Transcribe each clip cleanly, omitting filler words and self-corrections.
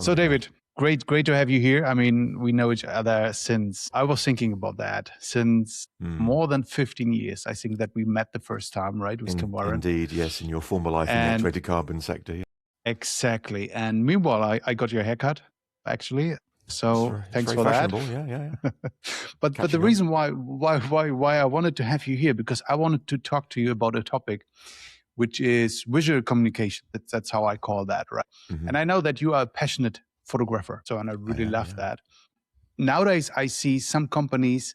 So David, great to have you here. I mean, we know each other since, I was thinking about that, since more than 15 years. I think that we met the first time, right, with Tim Warren. Indeed, yes, in your former life in the activated carbon sector. Yeah. Exactly. And meanwhile, I got your haircut, actually. So thanks for that. Yeah. but the reason why I wanted to have you here, because I wanted to talk to you about a topic which is visual communication. That's how I call that, right? And I know that you are a passionate photographer, and I really love that. Nowadays, I see some companies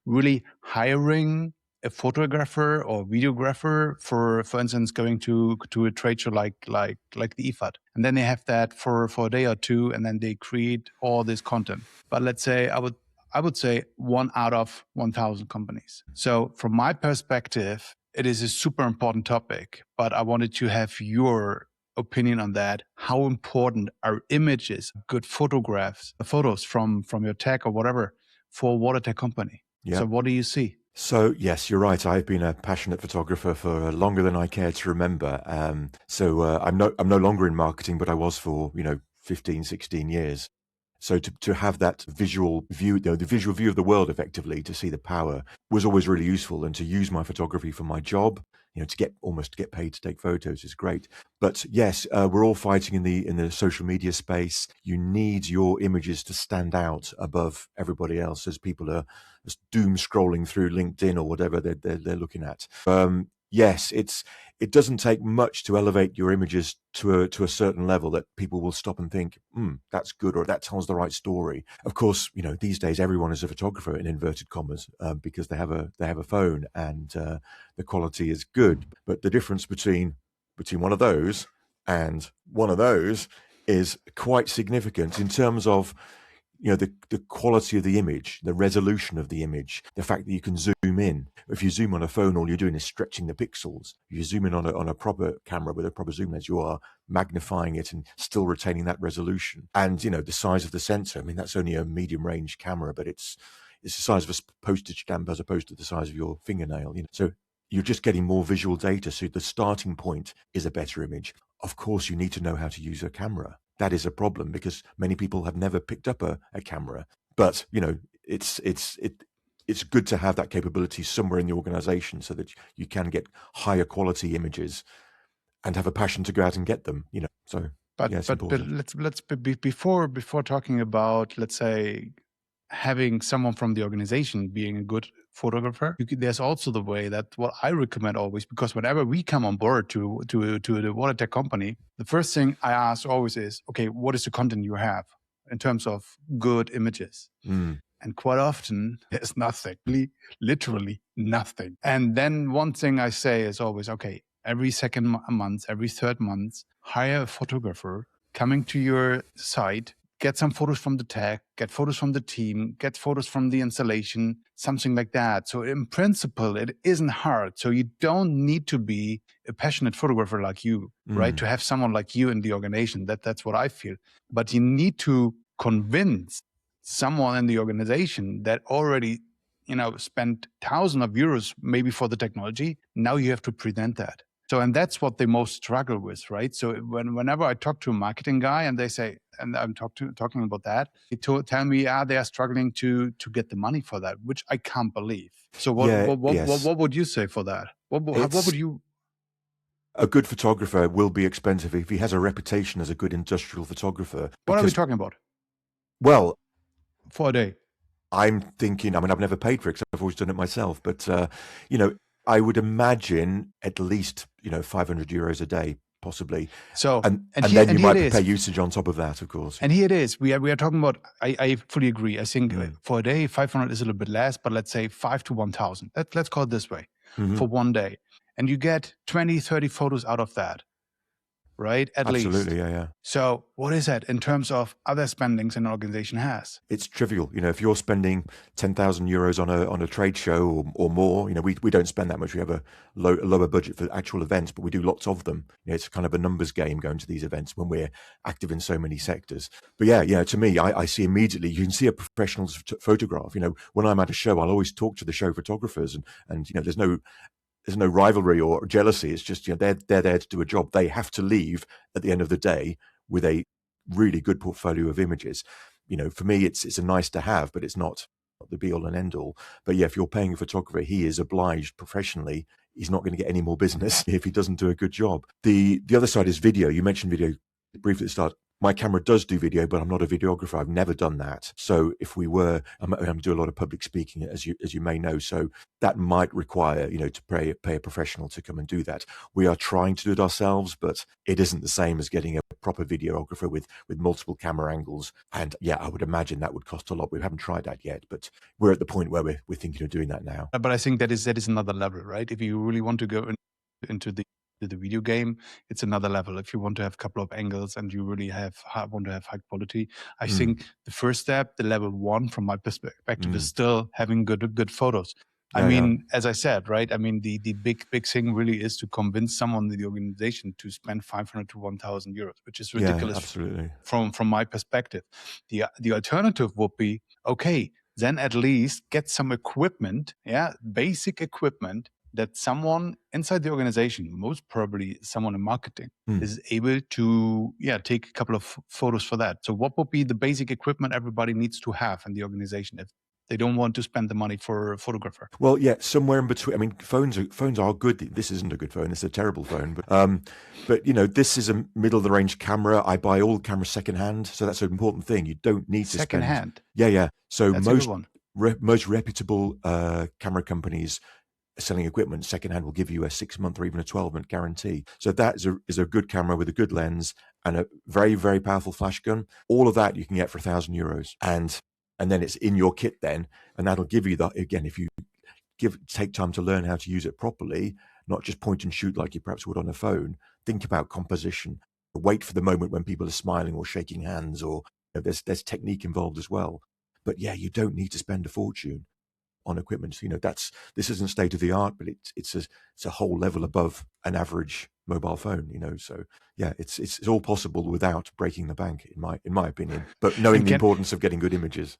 really hiring a photographer or videographer for instance, going to a trade show like the IFAD, and then they have that for a day or two, and then they create all this content. But let's say I would say 1 out of 1,000 companies. So from my perspective, it is a super important topic, but I wanted to have your opinion on that. How important are images, good photographs, photos from your tech or whatever for a Watertech company? Yeah. So what do you see? So yes, you're right. I've been a passionate photographer for longer than I care to remember. I'm no longer in marketing, but I was for 15, 16 years. So to have that visual view, the visual view of the world, effectively, to see the power, was always really useful. And to use my photography for my job, to get paid to take photos is great. But yes, we're all fighting in the social media space. You need your images to stand out above everybody else as people are just doom scrolling through LinkedIn or whatever they're looking at. Yes, it doesn't take much to elevate your images to a certain level that people will stop and think, that's good, or that tells the right story. Of course, these days everyone is a photographer in inverted commas because they have a phone and the quality is good. But the difference between one of those and one of those is quite significant in terms of the quality of the image, the resolution of the image, the fact that you can zoom in. If you zoom on a phone, all you're doing is stretching the pixels. If you zoom in on a proper camera with a proper zoom lens, you are magnifying it and still retaining that resolution. And the size of the sensor, I mean, that's only a medium range camera, but it's the size of a postage stamp as opposed to the size of your fingernail. So you're just getting more visual data. So the starting point is a better image. Of course, you need to know how to use a camera. That is a problem because many people have never picked up a camera. But it's good to have that capability somewhere in the organization so that you can get higher quality images and have a passion to go out and get them. So but let's before talking about, let's say, having someone from the organization being a good photographer, there's also the way that what I recommend always, because whenever we come on board to the Watertech company, the first thing I ask always is, okay, what is the content you have in terms of good images? And quite often there's nothing, literally nothing. And then one thing I say is always, okay, every second month, every third month, hire a photographer coming to your site, get some photos from the tech, get photos from the team, get photos from the installation, something like that. So in principle, it isn't hard. So you don't need to be a passionate photographer like you, right? To have someone like you in the organization. That's what I feel. But you need to convince someone in the organization that already, spent thousands of euros maybe for the technology. Now you have to present that. So, and that's what they most struggle with, right? So whenever I talk to a marketing guy and they say, and I'm talking about that, they tell me, they are struggling to get the money for that, which I can't believe. So what would you say for that? What would you? A good photographer will be expensive if he has a reputation as a good industrial photographer. What are we talking about? Well, for a day. I'm thinking, I've never paid for it because I've always done it myself, but I would imagine at least 500 euros a day, possibly. So and then you might pay usage on top of that, of course. And here it is. We are talking about. I fully agree. I think for a day 500 is a little bit less, but let's say 5 to 1,000. Let's call it this way for one day, and you get 20, 30 photos out of that. Right? Absolutely, yeah. So what is that in terms of other spendings an organization has? It's trivial. If you're spending 10,000 euros on a trade show or more, we don't spend that much. We have a lower budget for actual events, but we do lots of them. It's kind of a numbers game going to these events when we're active in so many sectors. But yeah, to me, I see immediately, you can see a professional's photograph. When I'm at a show, I'll always talk to the show photographers and there's no rivalry or jealousy. It's just, they're there to do a job. They have to leave at the end of the day with a really good portfolio of images. For me, it's a nice to have, but it's not the be all and end all. But yeah, if you're paying a photographer, he is obliged professionally. He's not going to get any more business if he doesn't do a good job. The other side is video. You mentioned video briefly at the start. My camera does do video, but I'm not a videographer. I've never done that. So if we were, I'm doing a lot of public speaking, as you may know. So that might require, to pay a professional to come and do that. We are trying to do it ourselves, but it isn't the same as getting a proper videographer with multiple camera angles. And yeah, I would imagine that would cost a lot. We haven't tried that yet, but we're at the point where we're thinking of doing that now. But I think that is another level, right? If you really want to go into the video game, it's another level. If you want to have a couple of angles and you really want to have high quality, I think the first step, the level one, from my perspective, is still having good photos. I mean, as I said, right? I mean, the big thing really is to convince someone in the organization to spend 500 to 1,000 euros, which is ridiculous. Absolutely. From my perspective. The alternative would be, okay, then at least get some equipment, basic equipment that someone inside the organization, most probably someone in marketing, is able to take a couple of photos for that. So what would be the basic equipment everybody needs to have in the organization if they don't want to spend the money for a photographer? Well, yeah, somewhere in between. I mean, phones are good. This isn't a good phone. It's a terrible phone. But this is a middle of the range camera. I buy all cameras secondhand, so that's an important thing. You don't need to secondhand. Yeah. So That's a good one. most reputable camera companies selling equipment secondhand will give you a 6-month or even a 12-month guarantee. So that is a good camera with a good lens and a very, very powerful flash gun. All of that you can get for €1,000, and then it's in your kit then, and that'll give you that again if you take time to learn how to use it properly, not just point and shoot like you perhaps would on a phone. Think about composition. Wait for the moment when people are smiling or shaking hands, or there's technique involved as well. But yeah, you don't need to spend a fortune on equipment. This isn't state of the art, but it's a whole level above an average mobile phone. So yeah, it's all possible without breaking the bank, in my opinion. But knowing the importance of getting good images.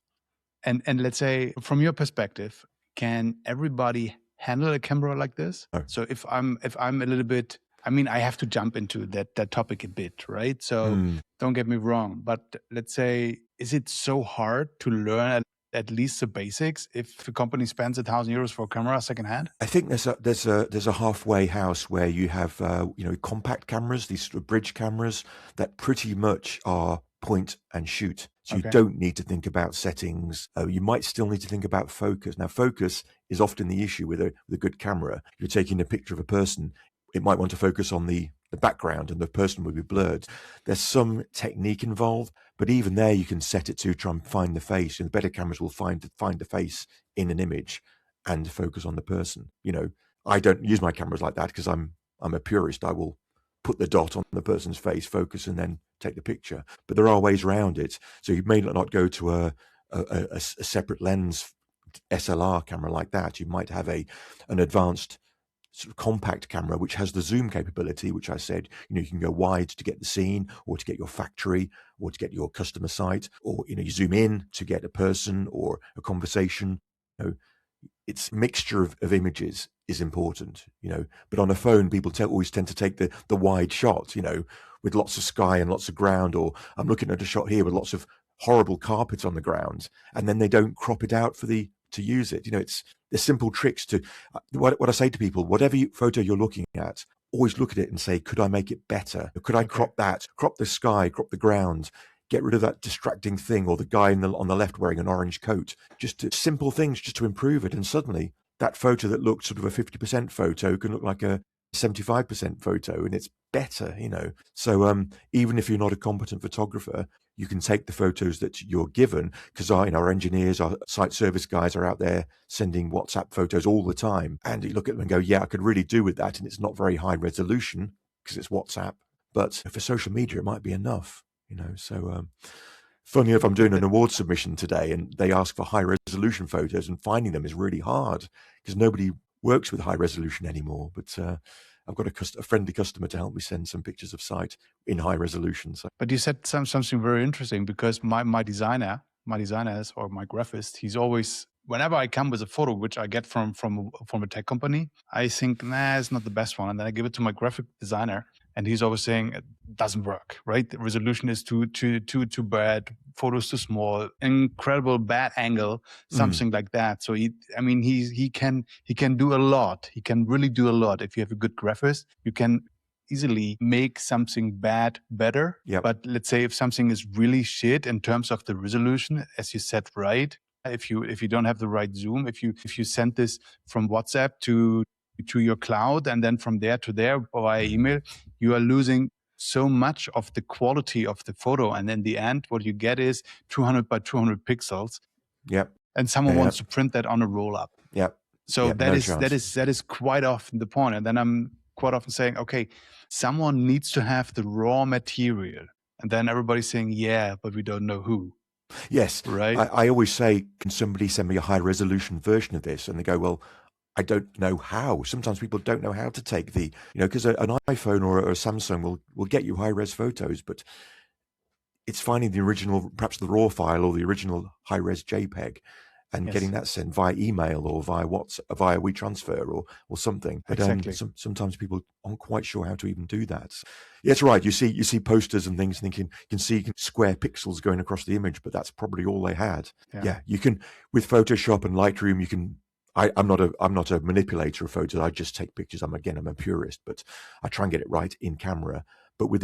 And let's say, from your perspective, can everybody handle a camera like this? No. So if I'm a little bit, I mean, I have to jump into that topic a bit, right? So don't get me wrong, but let's say, is it so hard to learn at least the basics if a company spends €1,000 for a camera secondhand? I think there's a halfway house where you have compact cameras, these sort of bridge cameras that pretty much are point and shoot. So you don't need to think about settings. You might still need to think about focus. Now, focus is often the issue with a good camera. You're taking a picture of a person. It might want to focus on the background and the person will be blurred. There's some technique involved, but even there you can set it to try and find the face, and the better cameras will find the face in an image and focus on the person. I don't use my cameras like that because I'm a purist. I will put the dot on the person's face, focus, and then take the picture. But there are ways around it. So you may not go to a separate lens SLR camera like that. You might have an advanced sort of compact camera which has the zoom capability, which I said, you can go wide to get the scene, or to get your factory, or to get your customer site, or you zoom in to get a person or a conversation. It's a mixture of images is important, but on a phone people always tend to take the wide shot, with lots of sky and lots of ground, or I'm looking at a shot here with lots of horrible carpet on the ground, and then they don't crop it out to use it. There's simple tricks to what I say to people: whatever photo you're looking at, always look at it and say, could I make it better? Could I crop the sky, crop the ground, get rid of that distracting thing, or the guy on the left wearing an orange coat? Simple things just to improve it, and suddenly that photo that looked sort of a 50% photo can look like a 75% photo, and it's better, So even if you're not a competent photographer, you can take the photos that you're given, because our engineers, our site service guys are out there sending WhatsApp photos all the time, and you look at them and go, yeah, I could really do with that, and it's not very high resolution because it's WhatsApp, but for social media it might be enough, So funny enough, I'm doing an award submission today, and they ask for high resolution photos, and finding them is really hard because nobody works with high resolution anymore. But I've got a friendly customer to help me send some pictures of site in high resolution. So. But you said something very interesting, because my designer or my graphist, he's always, whenever I come with a photo which I get from a tech company, I think, nah, it's not the best one, and then I give it to my graphic designer, And he's always saying it doesn't work, right? The resolution is too bad, photos too small, incredible bad angle, something like that. So he can do a lot. He can really do a lot. If you have a good graphist, you can easily make something bad better. Yep. But let's say if something is really shit in terms of the resolution, as you said, right? If you don't have the right zoom, if you send this from WhatsApp to your cloud and then from there to there via email, you are losing so much of the quality of the photo. And in the end, what you get is 200 by 200 pixels. Yep. And someone wants to print that on a roll up. Yep. So yep. that No is quite often the point. And then I'm quite often saying, okay, someone needs to have the raw material. And then everybody's saying, yeah, but we don't know who. Yes. Right. I always say, can somebody send me a high resolution version of this? And they go, well, I don't know how. Sometimes people don't know how to take the, because an iPhone or a Samsung will get you high res photos, but it's finding the original, perhaps the RAW file or the original high res JPEG, and getting that sent via email or via via WeTransfer or something. But exactly. Sometimes people aren't quite sure how to even do that. Yeah, it's right. You see posters and things, thinking you can see square pixels going across the image, but that's probably all they had. Yeah, you can, with Photoshop and Lightroom, you can. I'm not a manipulator of photos. I just take pictures. I'm a purist, but I try and get it right in camera. But with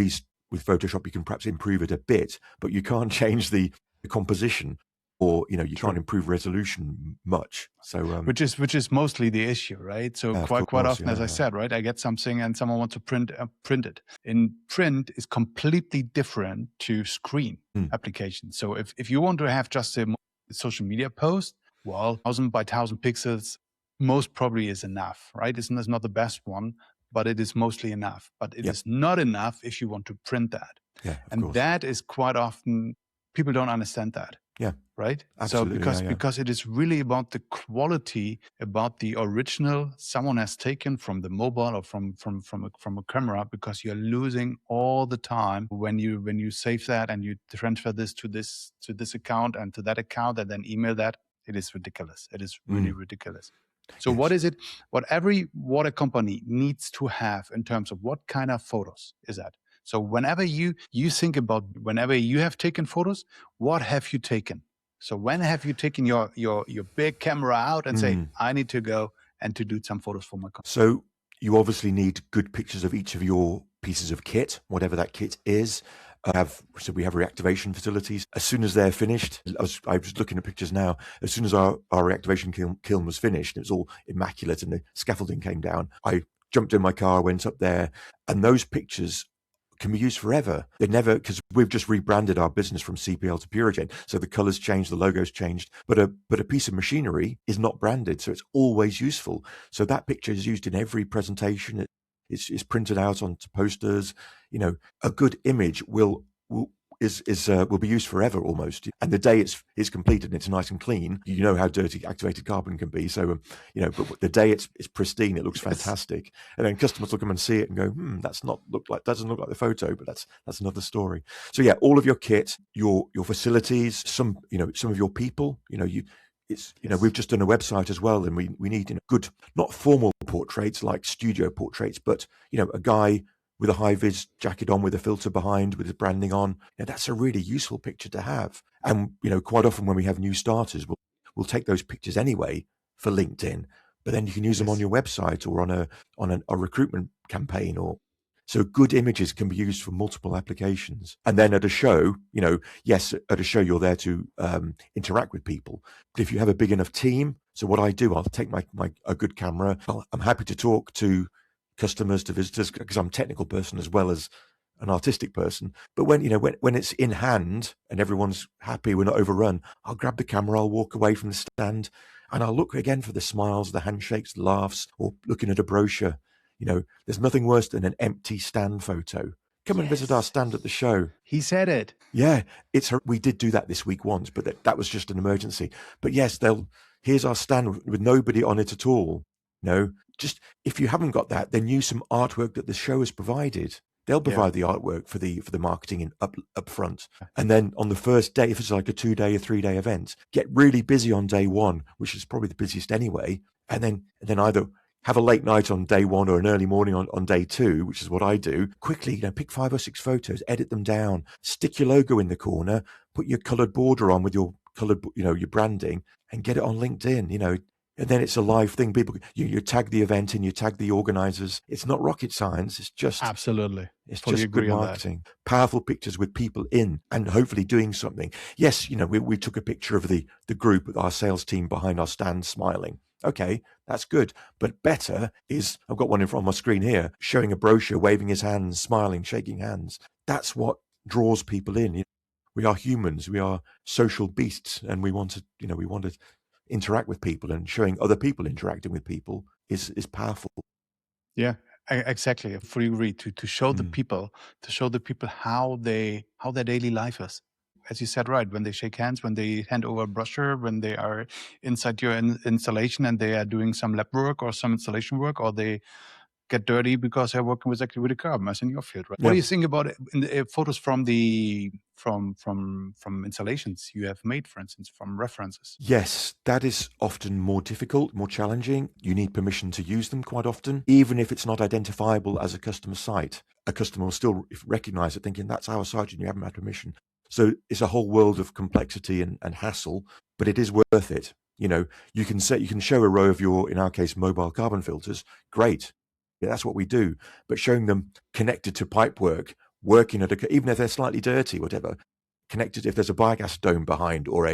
Photoshop, you can perhaps improve it a bit, but you can't change the composition, or you can't improve resolution much. So which is mostly the issue, right? So quite often, as I said, right, I get something and someone wants to print it. In print is completely different to screen application. So if you want to have just a social media post, well, 1,000 by 1,000 pixels most probably is enough, right? It's not the best one, but it is mostly enough. But it is not enough if you want to print that. Yeah, and course. That is quite often, people don't understand that. Yeah. Right? Absolutely, So because it is really about the quality, about the original someone has taken from the mobile or from a camera, because you're losing all the time when you save that and you transfer this to this account and to that account and then email that. It is ridiculous. It is really ridiculous. So what is it? What every water company needs to have in terms of what kind of photos is that? So whenever you think about, whenever you have taken photos, what have you taken? So when have you taken your big camera out and say, I need to go and to do some photos for my company? So you obviously need good pictures of each of your pieces of kit, whatever that kit is. We have reactivation facilities. As soon as they're finished, I was looking at pictures now. As soon as our reactivation kiln was finished, it was all immaculate and the scaffolding came down. I jumped in my car, went up there, and those pictures can be used forever. They never, because we've just rebranded our business from CPL to Purigen, so the colors changed, the logos changed, but a piece of machinery is not branded, so it's always useful. So that picture is used in every presentation. It's printed out onto posters. A good image will be used forever almost. And the day it's completed and it's nice and clean, you know how dirty activated carbon can be. So but the day it's pristine, it looks fantastic. And then customers will come and see it and go, doesn't look like the photo, but that's another story. So yeah, all of your kit, your facilities, some of your people, we've just done a website as well, and we need good, not formal portraits like studio portraits, but a guy with a high-vis jacket on with a filter behind with his branding on. That's a really useful picture to have. And, quite often when we have new starters, we'll take those pictures anyway for LinkedIn, but then you can use them on your website or on a recruitment campaign. So good images can be used for multiple applications. And then at a show, yes, at a show you're there to interact with people. But if you have a big enough team, so what I do, I'll take a good camera. I'm happy to talk to customers, to visitors, because I'm a technical person as well as an artistic person. But when it's in hand and everyone's happy, we're not overrun, I'll grab the camera, I'll walk away from the stand, and I'll look again for the smiles, the handshakes, the laughs, or looking at a brochure. There's nothing worse than an empty stand photo. Come and visit our stand at the show. He said it. Yeah, we did do that this week once, but that was just an emergency. But yes, here's our stand with nobody on it at all. Just if you haven't got that, then use some artwork that the show has provided. They'll provide the artwork for the marketing up front. And then on the first day, if it's like a 2-day or 3-day event, get really busy on day one, which is probably the busiest anyway. And then either have a late night on day one or an early morning on day two, which is what I do. Quickly, pick 5 or 6 photos, edit them down, stick your logo in the corner, put your coloured border on with your coloured, your branding, and get it on LinkedIn. And then it's a live thing. People, you tag the event and you tag the organizers. It's not rocket science. Absolutely. It's Fully just good agree on that. marketing. Powerful pictures with people in and hopefully doing something. Yes, we took a picture of the group with our sales team behind our stand smiling. Okay, that's good. But better is, I've got one in front of my screen here, showing a brochure, waving his hands, smiling, shaking hands. That's what draws people in. We are humans. We are social beasts, and we want to interact with people, and showing other people interacting with people is powerful. Yeah, exactly. I fully agree. To show the Mm. people, how their daily life is. As you said, right, when they shake hands, when they hand over a brochure, when they are inside your installation and they are doing some lab work or some installation work, or they get dirty because they're working with a carbon, as in your field, right? What Yeah. do you think about in the photos from the from installations you have made, for instance, from references? Yes, that is often more difficult, more challenging. You need permission to use them quite often, even if it's not identifiable as a customer site. A customer will still recognize it, thinking that's our site and you haven't had permission. So it's a whole world of complexity and hassle, but it is worth it. You can show a row of your, in our case, mobile carbon filters. Great. Yeah, that's what we do. But showing them connected to pipework, working even if they're slightly dirty, whatever, connected, if there's a biogas dome behind or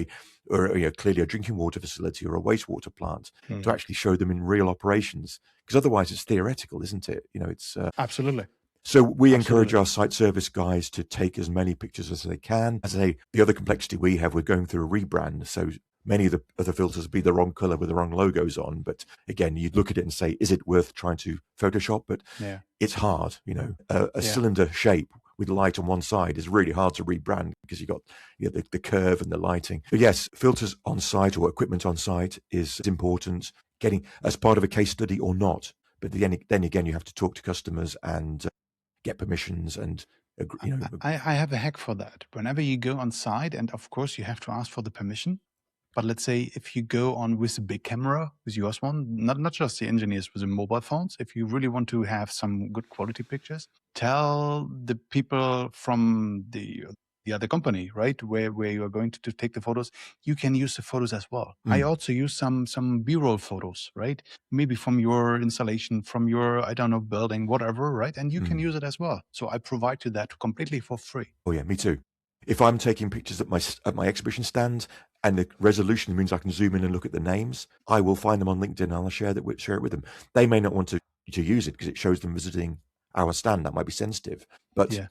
clearly a drinking water facility or a wastewater plant, to actually show them in real operations, because otherwise it's theoretical, isn't it? It's Absolutely. so we encourage Absolutely. our site service guys to take as many pictures as they can. As I say, the other complexity we have, we're going through a rebrand, so many of the other filters be the wrong color with the wrong logos on. But again, you look at it and say, is it worth trying to Photoshop? But Yeah. it's hard. A Yeah. cylinder shape with light on one side is really hard to rebrand, because you've got the curve and the lighting. But yes, filters on site or equipment on site is important, getting as part of a case study or not. But then again, you have to talk to customers and get permissions and I have a hack for that. Whenever you go on site, and of course you have to ask for the permission. But let's say if you go on with a big camera, with yours one, not just the engineers with the mobile phones, if you really want to have some good quality pictures, tell the people from the other company, right, where you are going to take the photos, you can use the photos as well. I also use some B-roll photos, right? Maybe from your installation, from your, I don't know, building, whatever, right? And you can use it as well. So I provide you that completely for free. Oh yeah, me too. If I'm taking pictures at my exhibition stand and the resolution means I can zoom in and look at the names, I will find them on LinkedIn and I'll share it with them. They may not want to use it because it shows them visiting our stand. That might be sensitive. But Yeah.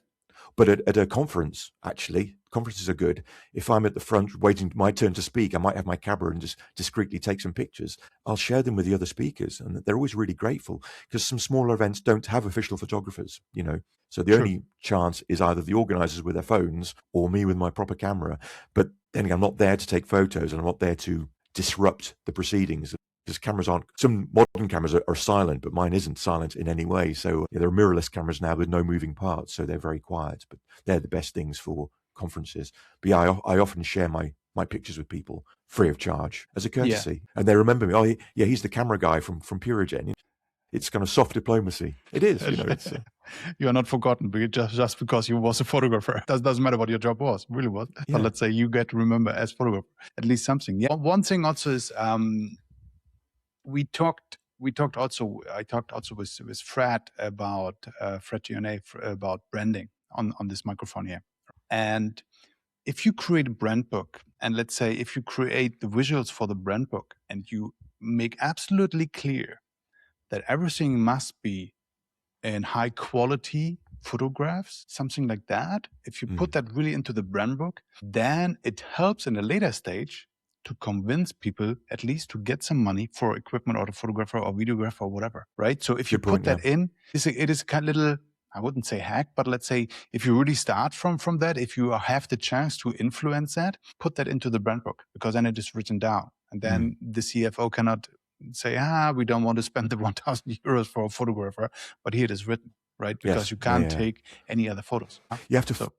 But at a conference, actually, conferences are good. If I'm at the front waiting my turn to speak, I might have my camera and just discreetly take some pictures. I'll share them with the other speakers, and they're always really grateful, because some smaller events don't have official photographers, So the True. only chance is either the organizers with their phones or me with my proper camera. But then again, I'm not there to take photos, and I'm not there to disrupt the proceedings, because cameras aren't, some modern cameras are silent, but mine isn't silent in any way. So there are mirrorless cameras now with no moving parts, so they're very quiet, but they're the best things for conferences. But yeah, I often share my pictures with people free of charge as a courtesy, and they remember me. Oh yeah, he's the camera guy from Purigen. It's kind of soft diplomacy. It is, it's You are not forgotten just because you was a photographer. Doesn't matter what your job was, really was. Yeah. But let's say you get to remember as photographer, at least something. Yeah. One thing also is we talked also, I talked also with Fred about Fred Gione about branding on this microphone here. And if you create a brand book, and let's say if you create the visuals for the brand book and you make absolutely clear that everything must be in high quality photographs, something like that, if you put that really into the brand book, then it helps in a later stage to convince people at least to get some money for equipment or the photographer or videographer or whatever, right? So if you Good point, put that in, it is kind of little, I wouldn't say hack, but let's say if you really start from that, if you have the chance to influence that, put that into the brand book, because then it is written down. And then the CFO cannot say, we don't want to spend the 1,000 euros for a photographer, but here it is written, right? Because Yes. you can't Yeah. take any other photos. You have to.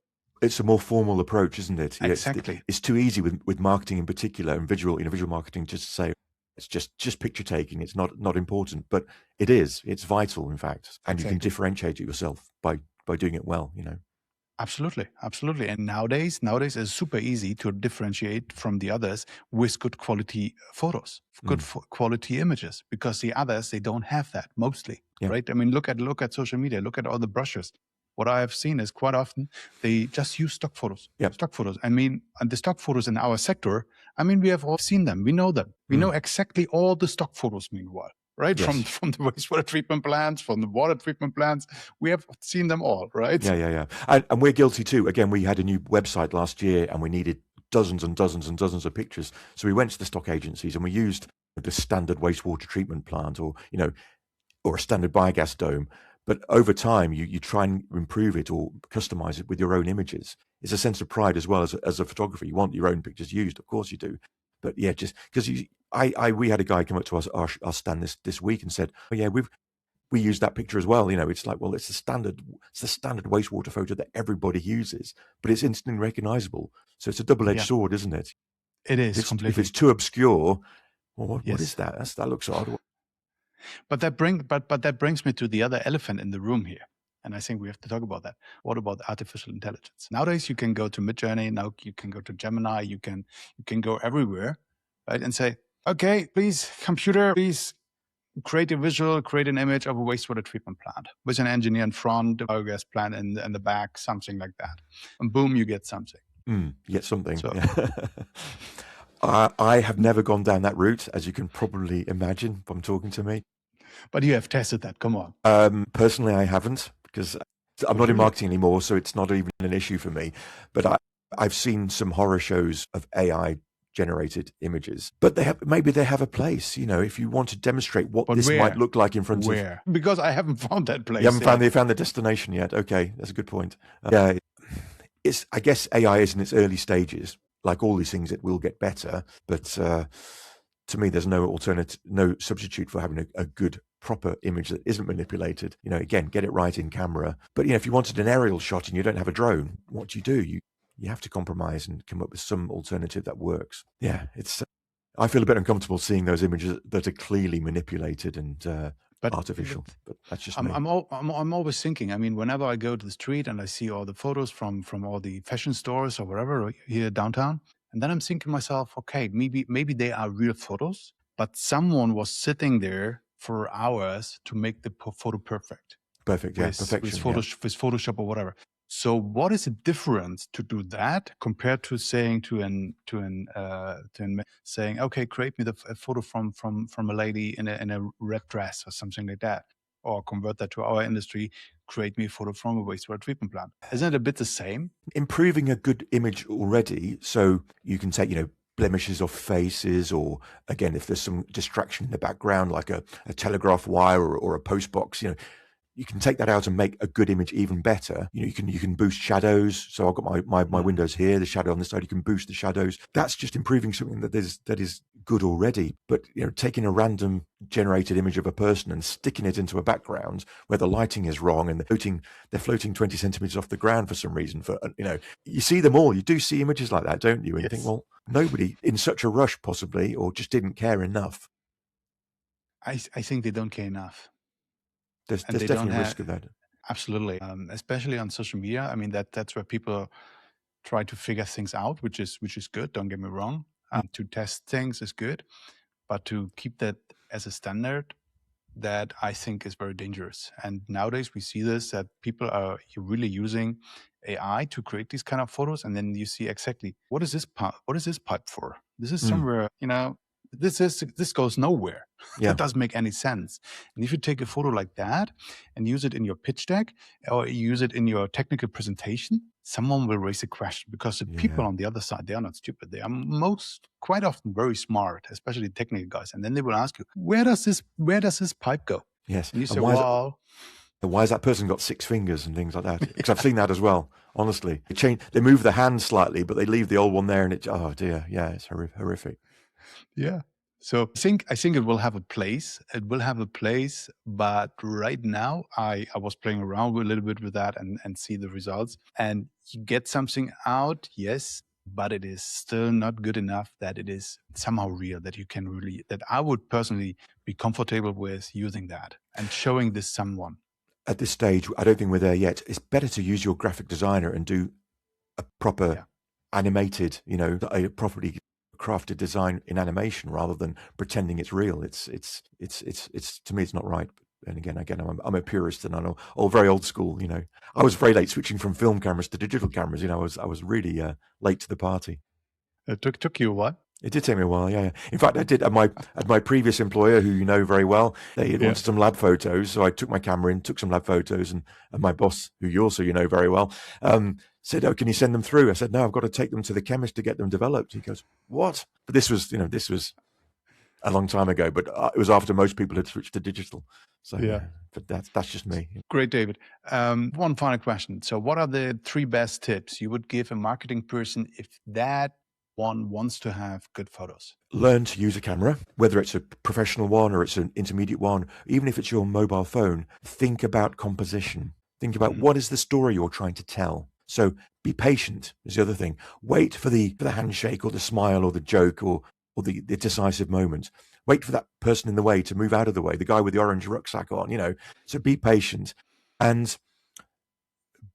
It's a more formal approach, isn't it? Exactly. It's too easy with marketing in particular, and visual marketing, just to say, It's just picture taking. It's not important, but it is. It's vital, in fact, and you can Exactly. differentiate it yourself by doing it well. Absolutely, absolutely. And nowadays it's super easy to differentiate from the others with good quality photos, Mm. quality images, because the others they don't have that mostly, Yeah, right? I mean, look at social media, look at all the brochures. What I have seen is quite often they just use stock photos. yeah. Stock photos. I mean, and the stock photos in our sector, I mean, we have all seen them. We know them. We know Mm. exactly all the stock photos, meanwhile, right? From Yes. from the wastewater treatment plants, from the water treatment plants. We have seen them all, right? Yeah. And we're guilty too. Again, we had a new website last year, and we needed dozens and dozens and dozens of pictures. So we went to the stock agencies, and we used the standard wastewater treatment plant, or a standard biogas dome. But over time, you try and improve it or customize it with your own images. It's a sense of pride as well as a photographer. You want your own pictures used, of course you do. But yeah, just because we had a guy come up to us, our stand this week, and said, "Oh yeah, we use that picture as well." It's like, well, it's the standard wastewater photo that everybody uses, but it's instantly recognizable. So it's a double-edged Yeah, sword, isn't it? it If is it's completely. too obscure, well, what is Yes. that? That looks odd. But that brings me to the other elephant in the room here. And I think we have to talk about that. What about artificial intelligence? Nowadays you can go to Midjourney, now you can go to Gemini, you can go everywhere, right? And say, okay, please, computer, please create a visual, create an image of a wastewater treatment plant with an engineer in front, a biogas plant in the back, something like that. And boom, you get something. You get something. So, Yeah. I have never gone down that route, as you can probably imagine from talking to me. but you have tested that. Come on. Personally, I haven't, because I'm not in Okay. marketing anymore, so it's not even an issue for me. But I've seen some horror shows of AI generated images, but maybe they have a place. If you want to demonstrate what But this might where? look like in front of, Where? Because I haven't found that you place haven't found yet. the destination yet. Okay, that's a good point. Yeah, I guess AI is in its early stages. Like all these things, it will get better, but to me, there's no substitute for having a good, proper image that isn't manipulated. Again, get it right in camera. But if you wanted an aerial shot and you don't have a drone, what do? You have to compromise and come up with some alternative that works. Yeah, I feel a bit uncomfortable seeing those images that are clearly manipulated and But artificial. But that's just I'm me. I'm al- I'm always thinking. I mean, whenever I go to the street and I see all the photos from all the fashion stores or wherever here downtown, and then I'm thinking to myself, okay, maybe they are real photos, but someone was sitting there for hours to make the photo perfect Perfect. Yeah, with perfection. Yeah. Photoshop or whatever. So what is the difference to do that compared to saying saying, okay, create me a photo from a lady in a red dress or something like that, or convert that to our industry, create me a photo from a wastewater treatment plant. Isn't it a bit the same? Improving a good image already, so you can take blemishes off faces, or again, if there's some distraction in the background like a telegraph wire or a post box, you can take that out and make a good image even better. You can boost shadows. So I've got my Mm. windows here, the shadow on the side. You can boost the shadows. That's just improving something that is good already. But taking a random generated image of a person and sticking it into a background where the lighting is wrong and they're floating 20 centimeters off the ground for some reason. You see them all. You do see images like that, don't you? And you think, Yes, well, nobody in such a rush possibly, or just didn't care enough. I think they don't care enough, There's and there's they don't definitely a have risk of that. absolutely, especially on social media. I mean that's where people try to figure things out, which is good. Don't get me wrong. To test things is good, but to keep that as a standard, that I think is very dangerous. And nowadays we see this that people are really using AI to create these kind of photos, and then you see exactly what is this pipe? What is this pipe for? This is Mm, somewhere, this goes nowhere. yeah. That doesn't make any sense. And if you take a photo like that and use it in your pitch deck or use it in your technical presentation, someone will raise a question, because the people Yeah. on the other side, they are not stupid. They are quite often very smart, especially technical guys. And then they will ask you, where does this pipe go? Yes. And you And say, well, why has that person got 6 fingers and things like that? Because I've seen that as well. Honestly, they move the hand slightly, but they leave the old one there, and oh dear, yeah, it's horrific. yeah. So I think it will have a place. It will have a place, but right now I was playing around a little bit with that and see the results. And you get something out, yes. but it is still not good enough that it is somehow real, that you can really, that I would personally be comfortable with using that and showing this someone. At this stage, I don't think we're there yet. It's better to use your graphic designer and do a proper Yeah. animated, a properly crafted design in animation rather than pretending it's real. It's to me, it's not right. And again, I'm a purist and I'm all very old school. I was very late switching from film cameras to digital cameras. I was really late to the party. It took you what? It did take me a while, yeah. In fact, I did at my previous employer, who you know very well. They had Yeah. wanted some lab photos, so I took my camera in, took some lab photos, and my boss, who you also know very well, said, "Oh, can you send them through?" I said, "No, I've got to take them to the chemist to get them developed." He goes, "What?" But this was a long time ago, but it was after most people had switched to digital. So Yeah. but that's just me. Great, David. One final question. So, what are the 3 best tips you would give a marketing person if that one wants to have good photos? Learn to use a camera, whether it's a professional one or it's an intermediate one, even if it's your mobile phone. Think about composition. Think about what is the story you're trying to tell. So be patient is the other thing. Wait for the handshake or the smile or the joke or the decisive moment. Wait for that person in the way to move out of the way, the guy with the orange rucksack on. So be patient and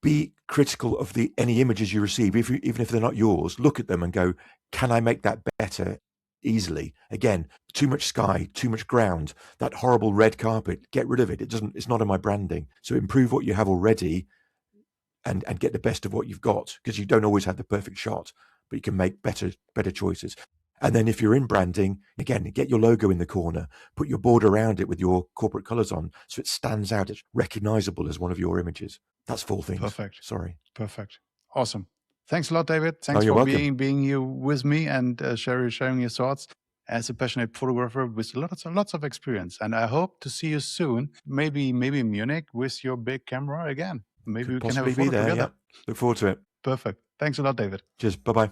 be critical of any images you receive, even if they're not yours. Look at them and go, can I make that better easily? Again, too much sky, too much ground, that horrible red carpet, get rid of it. It's not in my branding. So improve what you have already and get the best of what you've got, because you don't always have the perfect shot, but you can make better choices. And then if you're in branding, again, get your logo in the corner, put your border around it with your corporate colors on so it stands out, it's recognizable as one of your images. That's 4 things. Perfect. Sorry. Perfect. Awesome. Thanks a lot, David. Thanks you're for welcome. being here with me and sharing your thoughts as a passionate photographer with lots of experience. And I hope to see you soon, maybe in Munich with your big camera again. Maybe Could we can have a possibly be photo there. together. Yeah. Look forward to it. Perfect. Thanks a lot, David. Cheers. Bye-bye.